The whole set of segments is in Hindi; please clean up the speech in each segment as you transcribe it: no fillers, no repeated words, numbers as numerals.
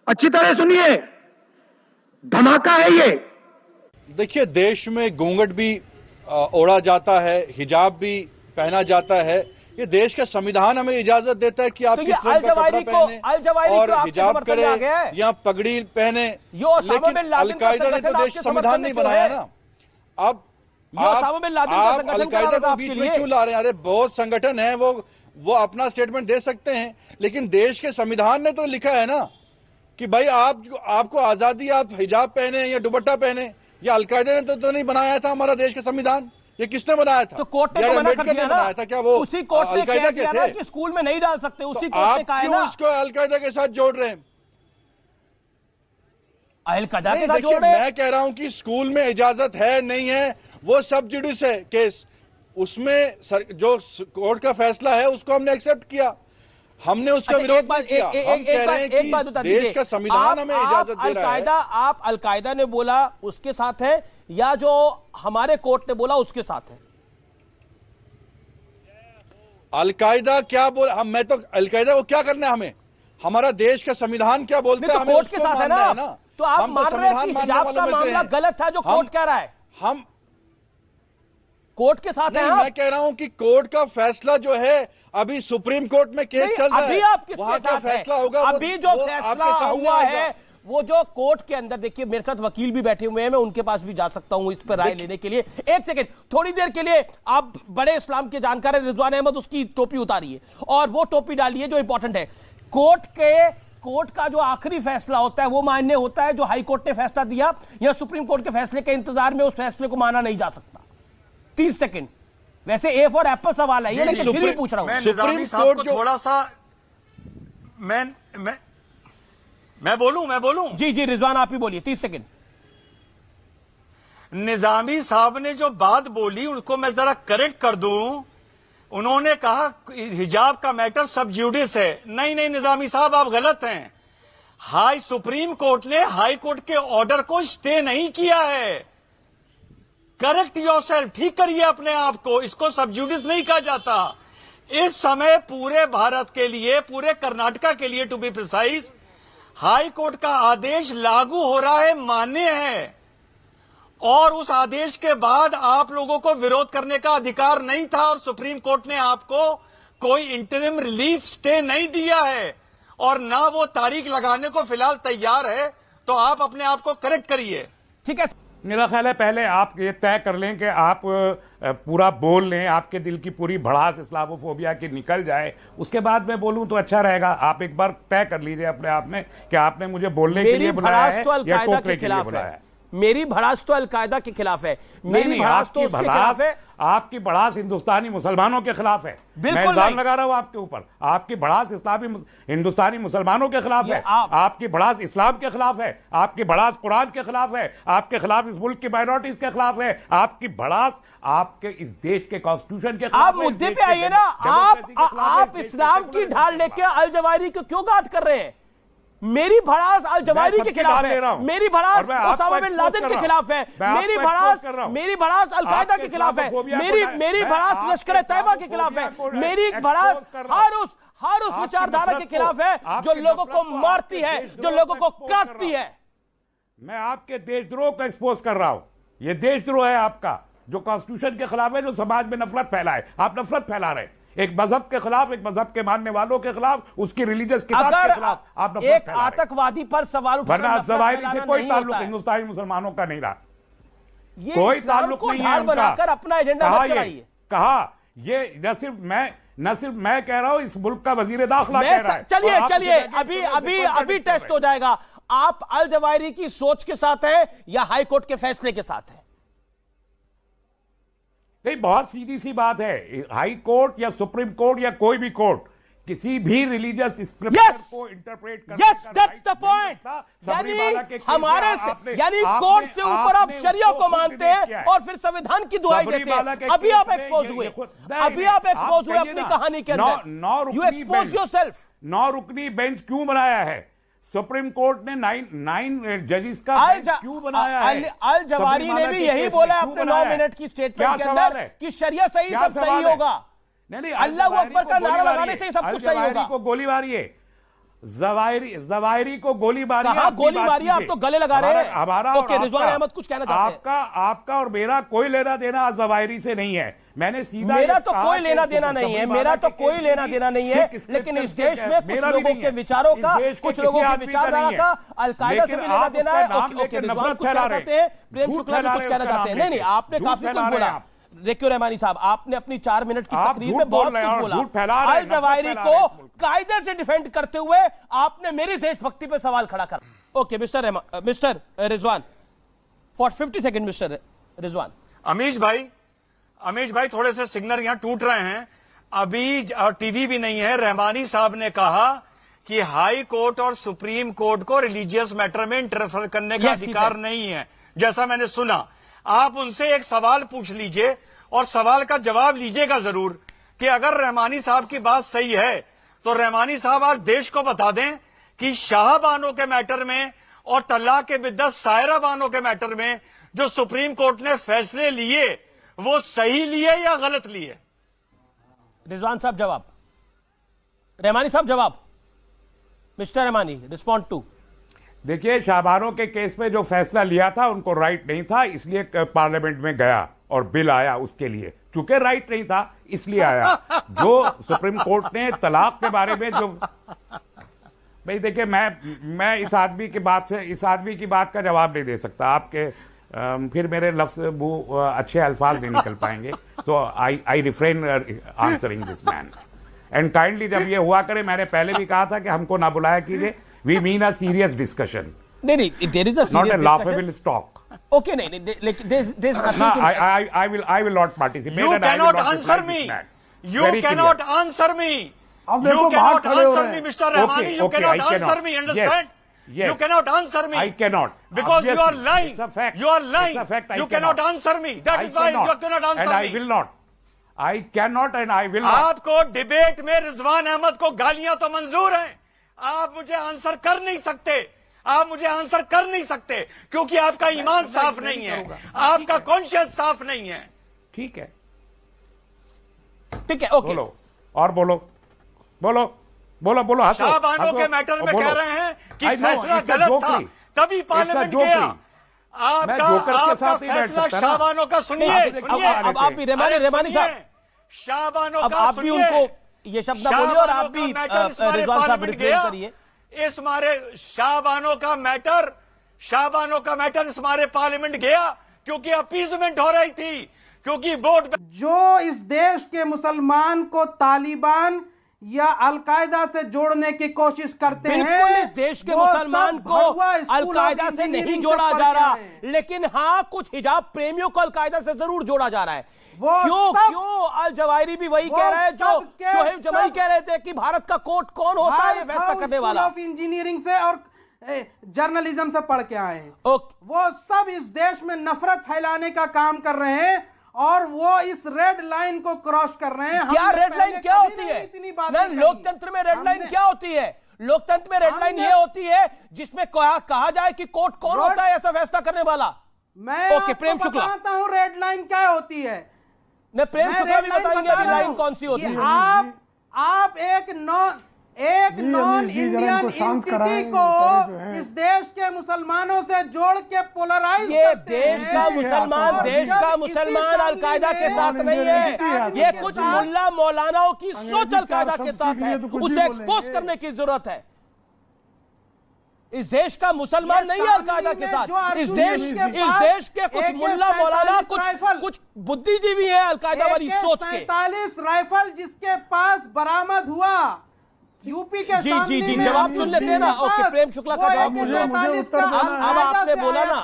अच्छी तरह सुनिए, धमाका है ये। देखिए, देश में घूंघट भी ओढ़ा जाता है, हिजाब भी पहना जाता है। ये देश का संविधान हमें इजाजत देता है कि आप किस रंग का कपड़ा पहने और हिजाब करें या पगड़ी पहने, लेकिन अलकायदा ने तो देश संविधान नहीं बनाया ना। अब आप अलकायदा को बीच में क्यों ला रहे हैं? अरे बहुत संगठन है, वो अपना स्टेटमेंट दे सकते हैं, लेकिन देश के संविधान ने तो लिखा है ना कि भाई आपको आजादी, आप हिजाब पहने या दुपट्टा पहने। या अलकायदा ने तो नहीं बनाया था हमारा देश का संविधान, ये किसने बनाया था? तो कोर्ट ने मना कर दिया ना। बनाया था क्या वो? उसी कोर्ट ने कह दिया ना कि स्कूल में नहीं डाल सकते, उसी कोर्ट ने कहा है ना। उसको अलकायदा के साथ जोड़ रहे हैं? अलकायदा के साथ जोड़ रहे हैं? मैं कह रहा हूं कि स्कूल में इजाजत है नहीं है वो सब जुडिस है केस, उसमें जो कोर्ट का फैसला है उसको हमने एक्सेप्ट किया, हमने उसका विरोध नहीं किया। हम कह रहे हैं कि देश का संविधान हमें इजाजत दे रहा है। आप अलकायदा ने बोला उसके साथ है या जो हमारे कोर्ट ने बोला उसके साथ है? अलकायदा क्या बोल, मैं तो अलकायदा को क्या करना है हमें? हमारा देश का संविधान क्या बोलता है? हमें कोर्ट के साथ है ना। तो आप मान रहे हैं कि हिजाब का मामला गलत है जो कोर्ट कह रहा है? हम कोर्ट के साथ है। मैं कह रहा हूं कि कोर्ट का फैसला जो है, अभी सुप्रीम कोर्ट में केस चल रहा है, अभी आप किसके साथ फैसला होगा? अभी जो फैसला हुआ है वो जो कोर्ट के अंदर, देखिए मेरे साथ वकील भी बैठे हुए हैं, मैं उनके पास भी जा सकता हूं इस पर राय लेने के लिए। एक सेकंड, थोड़ी देर के लिए आप बड़े इस्लाम के जानकार हैं रिजवान अहमद, उसकी टोपी उतारिए और वो टोपी डालिए जो इंपॉर्टेंट है। कोर्ट का जो आखिरी फैसला होता है वो मान्य होता है जो हाई कोर्ट ने फैसला दिया, या सुप्रीम कोर्ट के फैसले के इंतजार में उस फैसले को माना नहीं जा सकता? 30 सेकंड। वैसे ए फॉर एप्पल सवाल है ये, लेकिन फिर भी पूछ रहा हूं। मैं निजामी साहब को थोड़ा सा मैं बोलूं जी रिजवान आप ही बोलिए, 30 सेकंड। निजामी साहब ने जो बात बोली उसको मैं जरा करेक्ट कर दूं। उन्होंने कहा हिजाब का मैटर सब ज्यूडिस है। नहीं निजामी साहब, आप गलत हैं। सुप्रीम कोर्ट ने हाई कोर्ट के ऑर्डर को स्टे नहीं किया है। करेक्ट योरसेल्फ, ठीक करिए अपने आप को, इसको सब ज्यूडिस नहीं कहा जाता। इस समय पूरे भारत के लिए, पूरे कर्नाटका के लिए to be precise, high court का आदेश लागू हो रहा है, मान्य है, और उस आदेश के बाद आप लोगों को विरोध करने का अधिकार नहीं था और सुप्रीम कोर्ट ने आपको कोई इंटरिम रिलीफ स्टे नहीं दिया है और ना वो तारीख लगाने को फिलहाल तैयार है। तो आप अपने आप को करेक्ट करिए। ठीक है, मेरा ख्याल है पहले आप ये तय कर लें कि आप पूरा बोल लें, आपके दिल की पूरी भड़ास इस्लामोफोबिया की निकल जाए, उसके बाद मैं बोलूं तो अच्छा रहेगा। आप एक बार तय कर लीजिए अपने आप में कि आपने मुझे बोलने के लिए बुलाया है या टोकने के लिए बुलाया है। मेरी भड़ास तो अलकायदा के खिलाफ है, मेरी भड़ास तो उसके खिलाफ है। आपकी भड़ास हिंदुस्तानी मुसलमानों के खिलाफ है। मैं इल्जाम लगा रहा हूं आपके ऊपर। आपकी भड़ास हिंदुस्तानी मुसलमानों के खिलाफ है, आपकी भड़ास इस्लाम के खिलाफ है, आपकी भड़ास कुरान के खिलाफ है, आपके खिलाफ इस मुल्क की माइनॉरिटीज के खिलाफ है, आपकी भड़ास आपके इस देश के कॉन्स्टिट्यूशन के खिलाफ। आप मुद्दे पे आइए ना। आप इस्लाम की ढाल लेके अल जवाहिरी को क्यों गांठ कर रहे हैं? मेरी भड़ास अल जवाहिरी के खिलाफ है, मेरी भड़ास ओसामा बिन लादेन के खिलाफ है, मेरी भड़ास अल-कायदा के खिलाफ है, मेरी भड़ास लश्कर तैयबा के खिलाफ है, मेरी भड़ास हर उस विचारधारा के खिलाफ है जो लोगों को मारती है, जो लोगों को काटती है। मैं आपके देशद्रोह को एक्सपोज कर रहा हूं। ये देशद्रोह है आपका, जो कॉन्स्टिट्यूशन के खिलाफ है, जो समाज में नफरत फैलाए। आप नफरत फैला रहे हैं एक मजहब के खिलाफ, एक मजहब के मानने वालों के खिलाफ, उसकी रिलीजियस किताब के खिलाफ। आप एक आतंकवादी पर सवाल वरना जवाहिरी से कोई ताल्लुक हिंदुस्तानी मुसलमानों का नहीं रहा, कोई ताल्लुक नहीं है उनका। अपना एजेंडा कहा ये न सिर्फ मैं कह रहा हूं, इस मुल्क का वजीर दाखिला कह रहा है। चलिए अभी टेस्ट हो जाएगा। आप अल जवाहिरी की सोच के साथ है या हाई कोर्ट के फैसले के साथ है? नहीं, बहुत सीधी सी बात है। हाई कोर्ट या सुप्रीम कोर्ट या कोई भी कोर्ट किसी भी रिलीजियस स्क्रिप्चर को इंटरप्रेट करने का दैट्स द पॉइंट। हमारे यानी कोर्ट से ऊपर आप शरिया को मानते हैं और फिर संविधान की दुहाई देते हैं। अभी आप एक्सपोज हुए, अपनी कहानी के अंदर। You expose yourself. 9 रुकनी बेंच क्यों बनाया है? सुप्रीम कोर्ट ने 9 जजेस का बेंच क्यों बनाया है? अल जवाहिरी ने भी यही बोला है अपने 9 मिनट की स्टेटमेंट के अंदर कि शरिया सही सही होगा। नहीं, अल्लाह अकबर का नारा लगाने से ही सब कुछ सही होगा। को गोली मारिए। जवाहिरी को गोली मारी, गोली मारी, आप तो गले लगा रहे हैं। हमारा ओके, रिजवान अहमद कुछ कहना चाहते हैं। आपका और मेरा कोई लेना देना जवाहिरी से नहीं है। मैंने सीधा मेरा तो कोई लेना देना नहीं है, मेरा तो कोई लेना देना नहीं है, लेकिन इस देश में कुछ लोगों के विचारों का, कुछ लोगों की विचारधारा का अलकायदा से भी लेना देना है। ओके, रिजवान कुछ कहना चाहते हैं, प्रेम शुक्ला भी कुछ कहना चाहते हैं। नहीं, आपने काफी कुछ बोला। रेक्यू रहमानी साहब, आपने अपनी 4 मिनट की तकरीर में बहुत कुछ बोला। अल जवाहिरी को कायदे से डिफेंड करते हुए आपने मेरी देशभक्ति पे सवाल खड़ा कर। Okay mister Rizwan, for 50 second mister Rizwan. Amish भाई थोड़े से सिग्नल यहां टूट रहे हैं। अभी टीवी भी नहीं है। रहमानी साहब ने कहा कि हाई कोर्ट और सुप्रीम कोर्ट को रिलीजियस मैटर में इंटरफेयर करने का अधिकार नहीं है, जैसा मैंने सुना। आप उनसे एक सवाल पूछ लीजिए और सवाल का जवाब लीजिएगा जरूर कि अगर रहमानी साहब की बात सही है तो रहमानी साहब आज देश को बता दें कि शाह बानो के मैटर में और तलाक के बिद्दत सायरा बानो के मैटर में जो सुप्रीम कोर्ट ने फैसले लिए वो सही लिए या गलत लिए। रिजवान साहब जवाब, रहमानी साहब जवाब। Mister Rahmani, respond to. देखिए, शाहबानो के केस में जो फैसला लिया था उनको राइट नहीं था, इसलिए पार्लियामेंट में गया और बिल आया उसके लिए। चूंकि राइट नहीं था इसलिए आया। जो सुप्रीम कोर्ट ने तलाक के बारे में जो, भाई देखिए, मैं इस आदमी की बात का जवाब नहीं दे सकता। आपके फिर मेरे लफ्ज वो अच्छे अल्फाज नहीं निकल पाएंगे। So I refrain answering this man and kindly जब ये हुआ करे, मैंने पहले भी कहा था कि हमको ना बुलाया कीजिए। We mean a serious discussion. नहीं, there is a serious not a laughable talk. Okay, नहीं, there's nothing. No, I will not participate. You cannot answer me. You cannot answer me. You cannot answer me, Mr. Rahmani. You cannot answer me. Understand? Yes. You cannot answer me. I cannot. Because you are lying. It's a fact. You are lying. It's a fact. You cannot answer me. That is why you cannot answer me. And I will not. I cannot and I will not. आपको डिबेट में रिजवान अहमद को गालियां तो मंजूर हैं, आप मुझे आंसर कर नहीं सकते। आप मुझे आंसर कर नहीं सकते क्योंकि आपका ईमान साफ नहीं है, आपका कॉन्शियस साफ नहीं है। ठीक है, ठीक है, ओके। बोलो और बोलो। शाहबानो के मैटर में कह रहे हैं कि फैसला गलत था, तभी पार्लियामेंट गया। आपका फैसला शाहबानो का सुनिए। अब आप भी रहमानी साहब, शाहबानो अब आप भी उनको ये शब्द ना बोलिए और आप भी रिजवान साहब रिफ्रेन करिए। इस मारे शाहबानो का मैटर इस मारे पार्लियामेंट गया क्योंकि अपीजमेंट हो रही थी, क्योंकि वोट जो इस देश के मुसलमान को तालिबान या अलकायदा से जोड़ने की कोशिश करते हैं। इस देश के मुसलमान को अलकायदा से नहीं जोड़ा जा रहा, लेकिन हाँ कुछ हिजाब प्रेमियों को अलकायदा से जरूर जोड़ा जा रहा है। क्यों अल जवाहिरी भी वही कह रहे हैं जो शोहेब जमाई कह रहे थे कि भारत का कोर्ट कौन होता है ये फैसला करने वाला। ऑफ इंजीनियरिंग से और जर्नलिज्म से पढ़ के आए हैं। वो सब इस देश में नफरत फैलाने का काम कर रहे हैं और वो इस रेड लाइन को क्रॉस कर रहे हैं। क्या रेड लाइन क्या होती है? लोकतंत्र में रेड लाइन क्या होती है? लोकतंत्र में रेड लाइन ये होती है जिसमें कहा जाए कि कोर्ट कौन होता है ऐसा फैसला करने वाला। मैं प्रेम शुक्ला बताता हूं रेड लाइन क्या होती है। प्रेम शुक्ला भी बताएंगे रेड लाइन कौन सी होती है। आप एक नॉन इंडियन एंटिटी को इस देश के मुसलमानों से जोड़ के पोलराइज ये देश का मुसलमान अलकायदा के साथ नहीं है, ये कुछ मुल्ला मौलानाओं की सोच अलकायदा के साथ है, उसे एक्सपोज करने की जरूरत है। इस देश का मुसलमान नहीं है अलकायदा के साथ। इस देश के कुछ मुल्ला मौलाना कुछ बुद्धिजीवी है अलकायदा वाली सोच के। 47 राइफल जिसके पास बरामद हुआ यूपी के जी जवाब सुन लेते हैं ना। ओके, प्रेम शुक्ला का जवाब सुन लो। अब आपने बोला ना,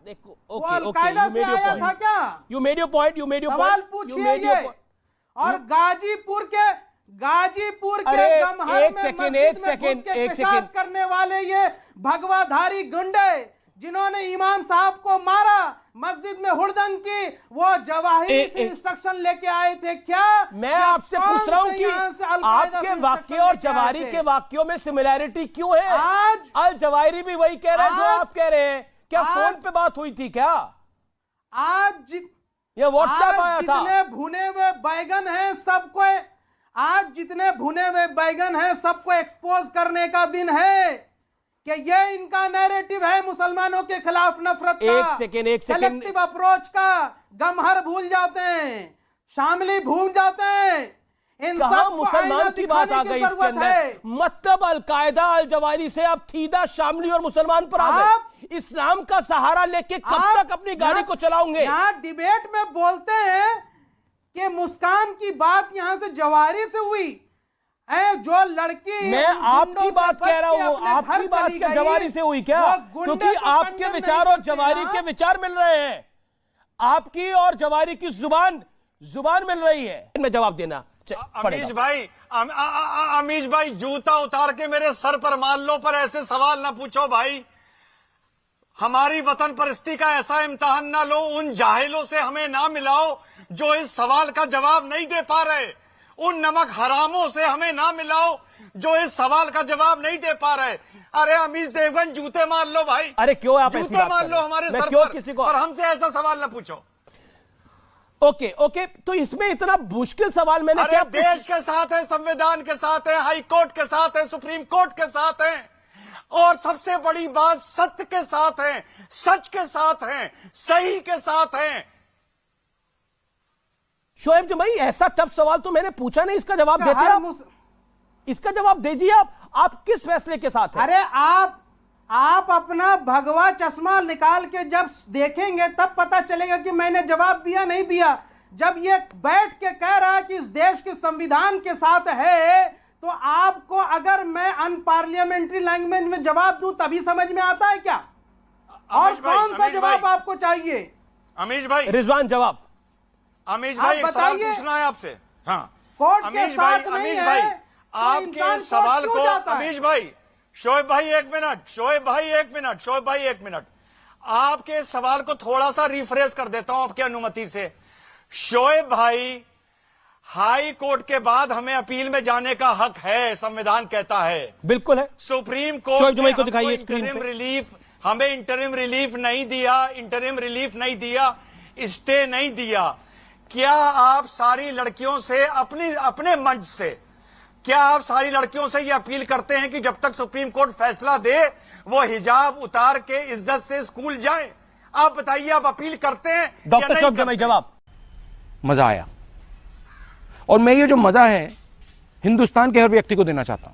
देखो okay, you made your point. सवाल पूछिए। और गाजीपुर के गमहर में एक सेकंड पेशाब करने वाले ये भगवाधारी गुंडे जिन्होंने इमाम साहब को मारा, मस्जिद में हुड़दंग की, वो जवाहिरी से इंस्ट्रक्शन लेके आए थे क्या? मैं आपसे पूछ रहा हूं कि आपके वाक्य और जवाहिरी के वाक्यों में सिमिलैरिटी क्यों है? आज अल जवाहिरी भी वही कह रहे हैं जो आप कह रहे हैं। क्या फोन पे बात हुई थी क्या? आज ये व्हाट्सएप आया था। जितने भुने हुए बैगन हैं सबको आज जितने भुने हुए बैगन हैं सबको एक्सपोज करने का दिन है कि ये इनका नैरेटिव है मुसलमानों के खिलाफ नफरत का। एक सेकेंड कलेक्टिव अप्रोच का गमहर भूल जाते हैं, शामिली भूल जाते हैं। इन सब मुसलमान की बात आ गई इसके अंदर, मतलब अलकायदा अल जवाहिरी से आप सीधा शामिली और मुसलमान पर आ गए। इस्लाम का सहारा लेके कब तक अपनी गाड़ी को चलाओगे? यहाँ डिबेट में बोलते हैं कि मुस्कान की बात यहां से जवाहिरी से हुई, जो लड़की मैं आपकी बात कह रहा हूं, आपकी बात क्या जवाहिरी से हुई क्या? क्योंकि आपके विचार और जवाहिरी के विचार मिल रहे हैं, आपकी और जवाहिरी की जुबान मिल रही है। मैं जवाब देना अमीश भाई जूता उतार के मेरे सर पर मार लो, पर ऐसे सवाल ना पूछो भाई। हमारी वतन परिस्थिति का ऐसा इम्तिहान ना लो, उन जाहिलों से हमें ना मिलाओ जो इस सवाल का जवाब नहीं दे पा रहे, उन नमक हरामों से हमें ना मिलाओ जो इस सवाल का जवाब नहीं दे पा रहे। अरे अमीश देवगन जूते मार लो भाई, अरे क्यों आप जूते मार लो हमारे सर क्यों पर, किसी को और हमसे ऐसा सवाल ना पूछो। ओके, तो इसमें इतना मुश्किल सवाल मैंने क्या? देश के साथ है, संविधान के साथ है, हाई कोर्ट के साथ है, सुप्रीम कोर्ट के साथ है, और सबसे बड़ी बात सत्य के साथ है, सच के साथ है, सही के साथ है। शोएब जी भाई, ऐसा टफ सवाल तो मैंने पूछा नहीं, इसका जवाब देते आप, इसका जवाब दीजिए। आप किस फैसले के साथ हैं? अरे आप अपना भगवा चश्मा निकाल के जब देखेंगे तब पता चलेगा कि मैंने जवाब दिया नहीं दिया। जब ये बैठ के कह रहा है कि इस देश के संविधान के साथ है, तो आपको अगर मैं अनपार्लियामेंट्री लैंग्वेज में जवाब दूं तभी समझ में आता है क्या? और कौन सा जवाब आपको चाहिए? अमीश भाई, रिजवान जवाब। अमीश भाई बताइए, पूछना है आपसे। हाँ, कोर्ट के साथ नहीं अमीश है, भाई तो आपके सवाल को, अमीश भाई, शोएब भाई एक मिनट, आपके सवाल को थोड़ा सा रिफ्रेश कर देता हूं आपकी अनुमति से। शोएब भाई, हाई कोर्ट के बाद हमें अपील में जाने का हक है, संविधान कहता है। बिल्कुल है। सुप्रीम कोर्ट ने हमें इंटरिम रिलीफ नहीं दिया, स्टे नहीं दिया। क्या आप सारी लड़कियों से अपने मंच से, क्या आप सारी लड़कियों से यह अपील करते हैं कि जब तक सुप्रीम कोर्ट फैसला दे वो हिजाब उतार के इज्जत से स्कूल जाएं? आप बताइए, आप अपील करते हैं? डॉक्टर शोएब जमाई जवाब। मजा आया, और मैं ये जो मजा है हिंदुस्तान के हर व्यक्ति को देना चाहता हूं।